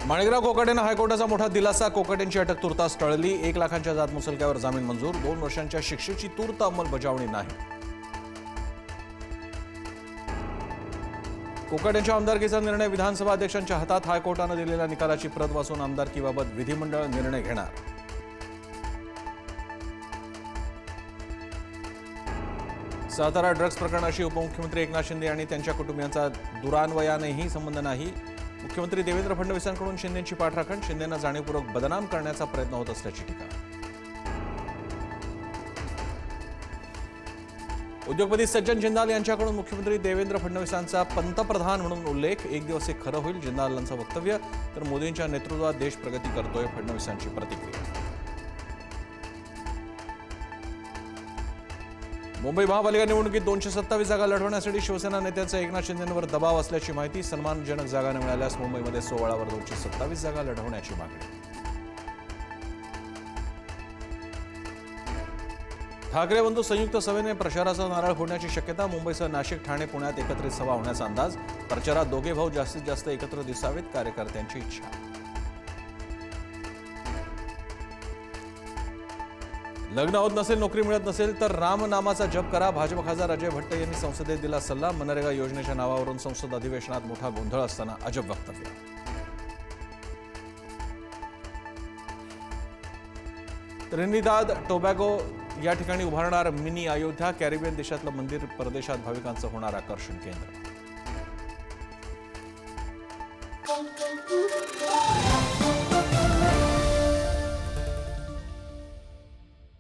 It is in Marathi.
माणिकराव कोकाटेंना हायकोर्टाचा मोठा दिलासा. कोकाटेंची अटक तुर्तास टळली. 1 लाखांच्या जात मुचलक्यावर जामीन मंजूर. 2 वर्षांच्या शिक्षेची तूर्त अंमलबजावणी नाही. कोकाटेंच्या आमदारकीचा निर्णय विधानसभा अध्यक्षांच्या हातात. हायकोर्टानं दिलेल्या निकालाची प्रत वाचून आमदारकीबाबत विधिमंडळ निर्णय घेणार. सातारा ड्रग्ज प्रकरणाशी उपमुख्यमंत्री एकनाथ शिंदे आणि त्यांच्या कुटुंबियांचा दुरान्वयानेही संबंध नाही. मुख्यमंत्री देवेंद्र फडणवीसांकडून शिंदेंची पाठराखण. शिंदेंना जाणीवपूर्वक बदनाम करण्याचा प्रयत्न होत असल्याची टीका. उद्योगपती सज्जन जिंदाल यांच्याकडून मुख्यमंत्री देवेंद्र फडणवीसांचा पंतप्रधान म्हणून उल्लेख. 1 दिवस हे खरं होईल, जिंदालांचं वक्तव्य. तर मोदींच्या नेतृत्वात देश प्रगती करतोय, फडणवीसांची प्रतिक्रिया. मुंबई महापालिका निवडणुकीत 227 जागा लढवण्यासाठी शिवसेना नेत्यांचा एकनाथ शिंदेंवर दबाव असल्याची माहिती. सन्मानजनक जागा न मिळाल्यास मुंबईमध्ये 16वर 227 जागा लढवण्याची मागणी. ठाकरे बंधू संयुक्त सभेने प्रचाराचा नारळ फोडण्याची शक्यता. मुंबईसह नाशिक, ठाणे, पुण्यात एकत्रित सभा होण्याचा अंदाज. प्रचारात दोघे भाऊ जास्तीत जास्त एकत्र दिसावेत, कार्यकर्त्यांची इच्छा. लग्न होत नसेल, नोकरी मिळत नसेल तर राम नामाचा जप करा. भाजप खासदार अजय भट्ट यांनी संसदेत दिला सल्ला. मनरेगा योजनेच्या नावावरून संसद अधिवेशनात मोठा गोंधळ असताना अजब वक्तव्य. त्रिनिदाद टोबॅगो या ठिकाणी उभारणार मिनी अयोध्या. कॅरिबियन देशातलं मंदिर परदेशात भाविकांचं होणार आकर्षण केंद्र.